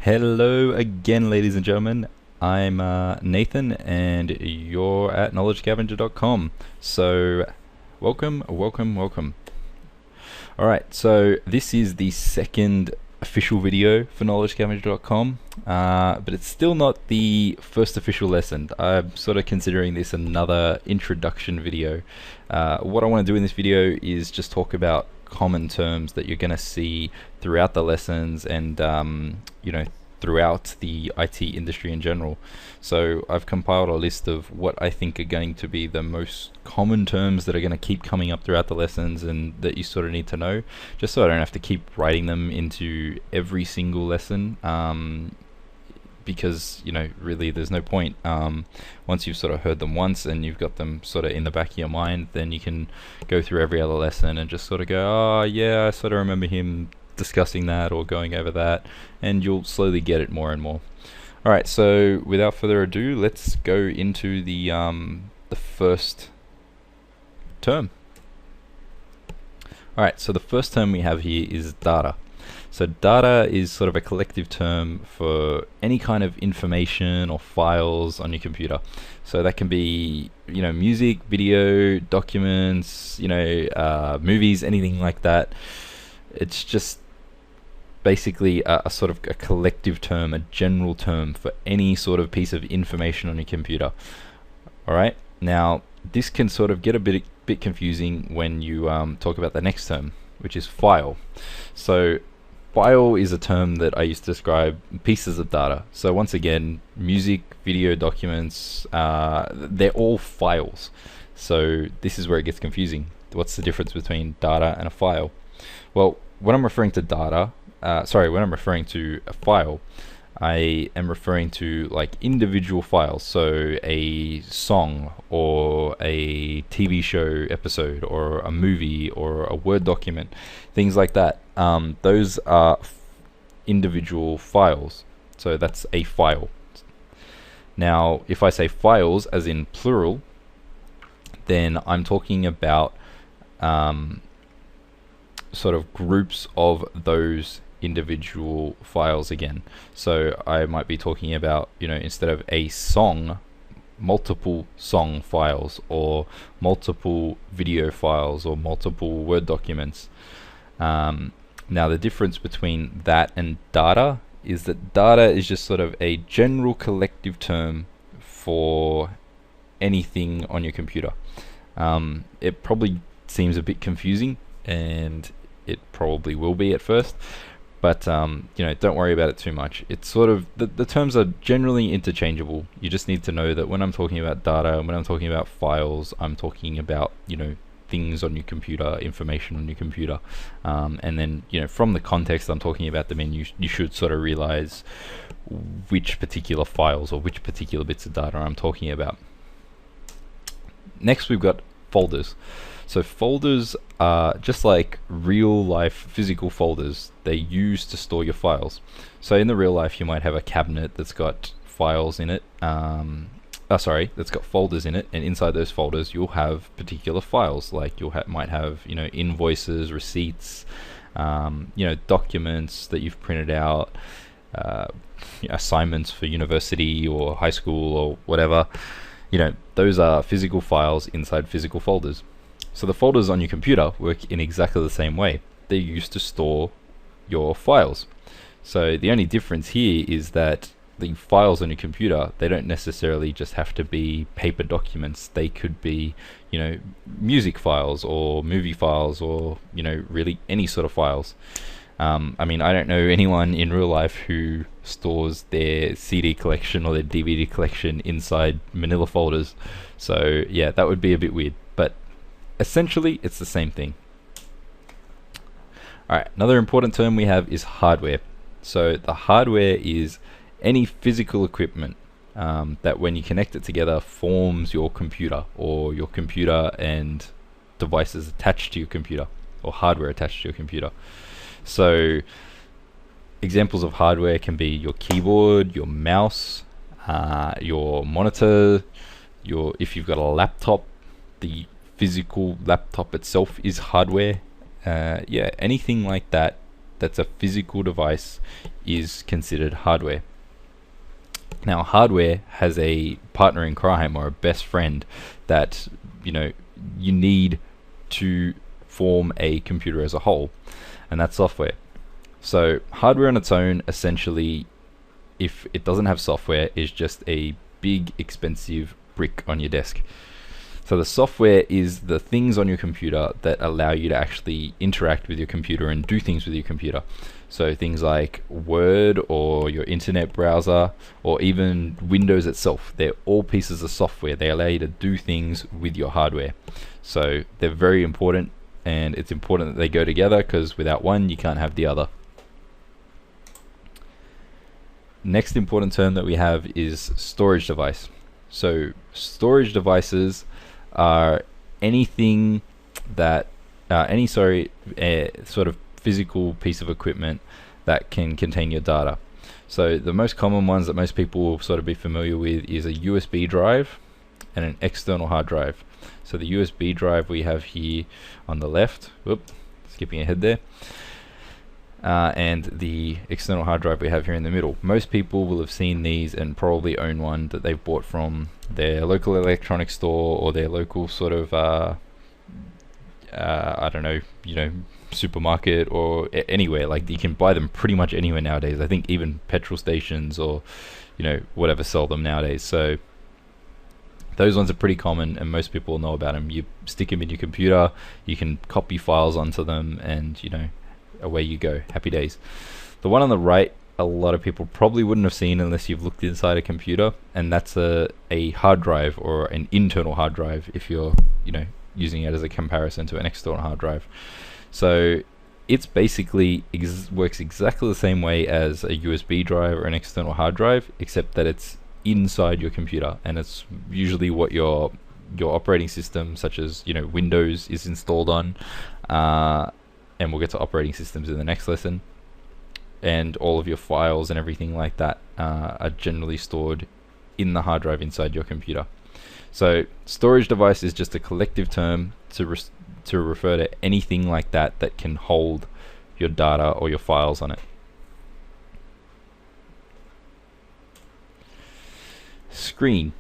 Hello again, ladies and gentlemen. I'm Nathan, and you're at knowledgescavenger.com. So, welcome. Alright, so this is the second official video for knowledgescavenger.com, but it's still not the first official lesson. I'm sort of considering this another introduction video. What I want to do in this video is just talk about common terms that you're going to see throughout the lessons and throughout the IT industry in general. So I've compiled a list of what I think are going to be the most common terms that are going to keep coming up throughout the lessons and that you sort of need to know, just so I don't have to keep writing them into every single lesson, because really there's no point. Once you've sort of heard them once and you've got them sort of in the back of your mind, then you can go through every other lesson and just sort of go, oh yeah, I sort of remember him discussing that or going over that, and you'll slowly get it more and more. Alright, so without further ado, let's go into the first term. Alright, so the first term we have here is data. So data is sort of a collective term for any kind of information or files on your computer. So that can be, music, video, documents, movies, anything like that. It's just basically a sort of a collective term, a general term for any sort of piece of information on your computer. Alright, now this can sort of get a bit confusing when you talk about the next term, which is file. So file is a term that I use to describe pieces of data. So once again, music, video, documents, they're all files. So this is where it gets confusing. What's the difference between data and a file? Well, when I'm referring to data, when I'm referring to a file, I am referring to like individual files. So a song or a TV show episode or a movie or a Word document, things like that. Those are individual files. So that's a file. Now, if I say files as in plural, then I'm talking about sort of groups of those individual files again. So I might be talking about, instead of a song, multiple song files or multiple video files or multiple Word documents. Now the difference between that and data is that data is just sort of a general collective term for anything on your computer. It probably seems a bit confusing, and it probably will be at first, but don't worry about it too much. It's sort of the terms are generally interchangeable. You just need to know that when I'm talking about data and when I'm talking about files, I'm talking about things on your computer, information on your computer, and then from the context I'm talking about them in, you should sort of realize which particular files or which particular bits of data I'm talking about. Next, we've got folders. So folders are just like real life physical folders. They're used to store your files. So in the real life, you might have a cabinet that's got files in it. That's got folders in it, and inside those folders you'll have particular files. Like might have invoices, receipts, documents that you've printed out, assignments for university or high school or whatever. Those are physical files inside physical folders. So the folders on your computer work in exactly the same way. They're used to store your files. So the only difference here is that the files on your computer, they don't necessarily just have to be paper documents. They could be, music files or movie files or, really any sort of files. I don't know anyone in real life who stores their CD collection or their DVD collection inside manila folders. So yeah, that would be a bit weird, but essentially it's the same thing. Alright, another important term we have is hardware. So the hardware is any physical equipment that when you connect it together forms your computer, or your computer and devices attached to your computer, or hardware attached to your computer. So examples of hardware can be your keyboard, your mouse, your monitor, if you've got a laptop, the physical laptop itself is hardware. Anything like that that's a physical device is considered hardware. Now, hardware has a partner in crime or a best friend that you need to form a computer as a whole, and that's software. So hardware on its own, essentially, if it doesn't have software, is just a big expensive brick on your desk. So the software is the things on your computer that allow you to actually interact with your computer and do things with your computer. So things like Word or your internet browser or even Windows itself, they're all pieces of software. They allow you to do things with your hardware. So they're very important, and it's important that they go together, because without one you can't have the other. Next important term that we have is storage device. So storage devices are anything that sort of physical piece of equipment that can contain your data. So the most common ones that most people will sort of be familiar with is a USB drive and an external hard drive. So the USB drive we have here on the left, skipping ahead there, and the external hard drive we have here in the middle. Most people will have seen these and probably own one that they've bought from their local electronics store or their local sort of I don't know, supermarket or anywhere. Like, you can buy them pretty much anywhere nowadays. I think even petrol stations or whatever sell them nowadays. So those ones are pretty common, and most people know about them. You stick them in your computer, you can copy files onto them, and away you go. Happy days. The one on the right, a lot of people probably wouldn't have seen unless you've looked inside a computer, and that's a hard drive, or an internal hard drive if you're using it as a comparison to an external hard drive. So it's basically works exactly the same way as a USB drive or an external hard drive, except that it's inside your computer, and it's usually what your operating system, such as Windows, is installed on, and we'll get to operating systems in the next lesson. And all of your files and everything like that are generally stored in the hard drive inside your computer. So storage device is just a collective term to refer to anything like that that can hold your data or your files on it. Screen.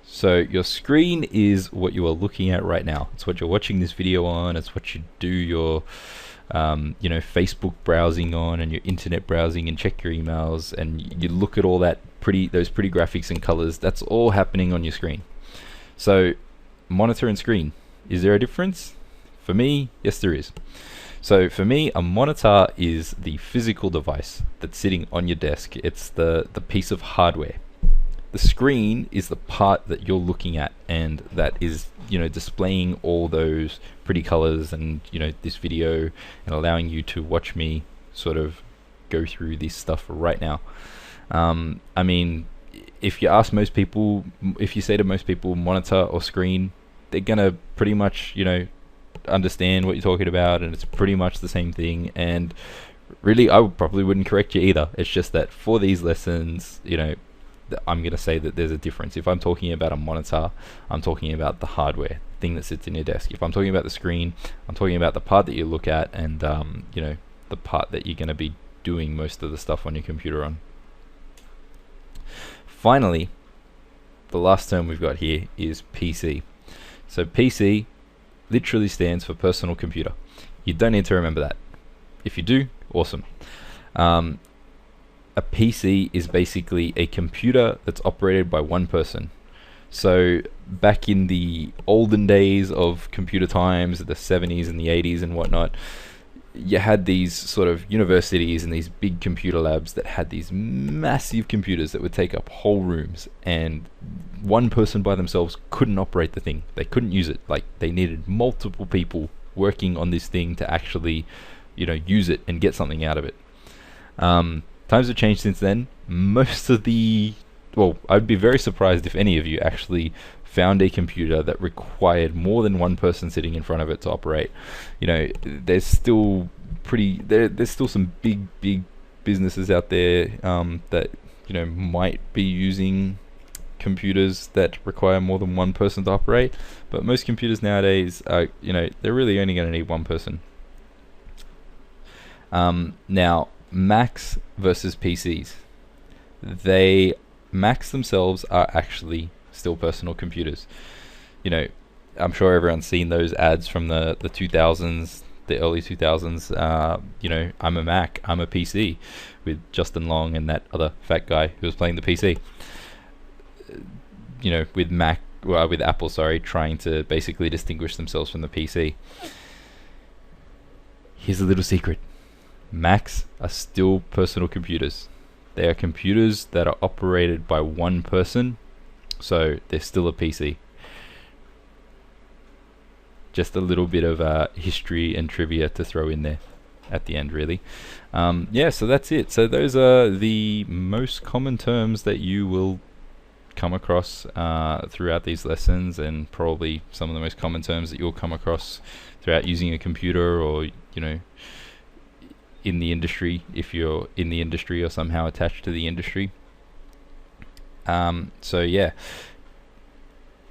So your screen is what you are looking at right now. It's what you're watching this video on. It's what you do your Facebook browsing on, and your internet browsing, and check your emails, and you look at all those pretty graphics and colors. That's all happening on your screen. So monitor and screen, is there a difference? For me, yes, there is. So for me, a monitor is the physical device that's sitting on your desk. It's the piece of hardware. The screen is the part that you're looking at, and that is displaying all those pretty colors and this video, and allowing you to watch me sort of go through this stuff right now. I mean, if you ask most people, if you say to most people monitor or screen, they're gonna pretty much understand what you're talking about, and it's pretty much the same thing. And really, I probably wouldn't correct you either. It's just that for these lessons, I'm going to say that there's a difference. If I'm talking about a monitor, I'm talking about the hardware thing that sits in your desk. If I'm talking about the screen, I'm talking about the part that you look at, and the part that you're going to be doing most of the stuff on your computer on. Finally, the last term we've got here is PC. So PC literally stands for personal computer. You don't need to remember that. If you do, awesome. A PC is basically a computer that's operated by one person. So back in the olden days of computer times, the 70s and the 80s and whatnot, you had these sort of universities and these big computer labs that had these massive computers that would take up whole rooms, and one person by themselves couldn't operate the thing. They couldn't use it. Like, they needed multiple people working on this thing to actually use it and get something out of it. Times have changed since then. I'd be very surprised if any of you actually found a computer that required more than one person sitting in front of it to operate. There's still some big businesses out there that might be using computers that require more than one person to operate, but most computers nowadays are they're really only going to need one person. Now, Macs versus PCs. Macs themselves are actually still personal computers. You know, I'm sure everyone's seen those ads from the 2000s, the early 2000s. You know, I'm a Mac, I'm a PC, with Justin Long and that other fat guy who was playing the PC. You know, with Apple, sorry, trying to basically distinguish themselves from the PC. Here's a little secret. Macs are still personal computers. They are computers that are operated by one person, so they're still a PC. Just a little bit of history and trivia to throw in there at the end, really. Yeah, so that's it. So those are the most common terms that you will come across throughout these lessons, and probably some of the most common terms that you'll come across throughout using a computer, or you know, in the industry, if you're in the industry or somehow attached to the industry. So yeah,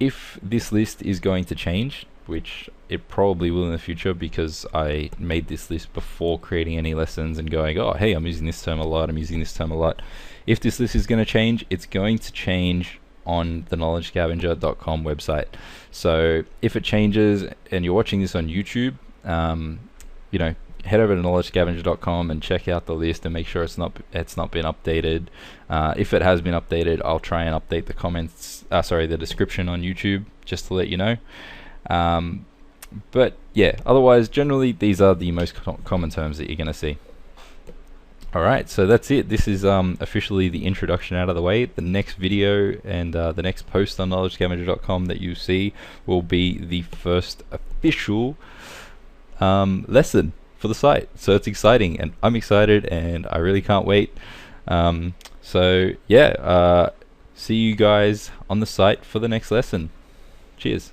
if this list is going to change, which it probably will in the future, because I made this list before creating any lessons and going, oh hey, I'm using this term a lot, I'm using this term a lot. If this list is going to change, it's going to change on the knowledgescavenger.com website. So if it changes and you're watching this on YouTube, you know, head over to knowledgescavenger.com and check out the list and make sure it's not been updated. If it has been updated, I'll try and update the comments, the description on YouTube, just to let you know. But yeah, otherwise, generally these are the most common terms that you're going to see. Alright, so that's it. This is officially the introduction out of the way. The next video and the next post on knowledgescavenger.com that you see will be the first official lesson for the site. So it's exciting, and I'm excited, and I really can't wait. So yeah, see you guys on the site for the next lesson. Cheers.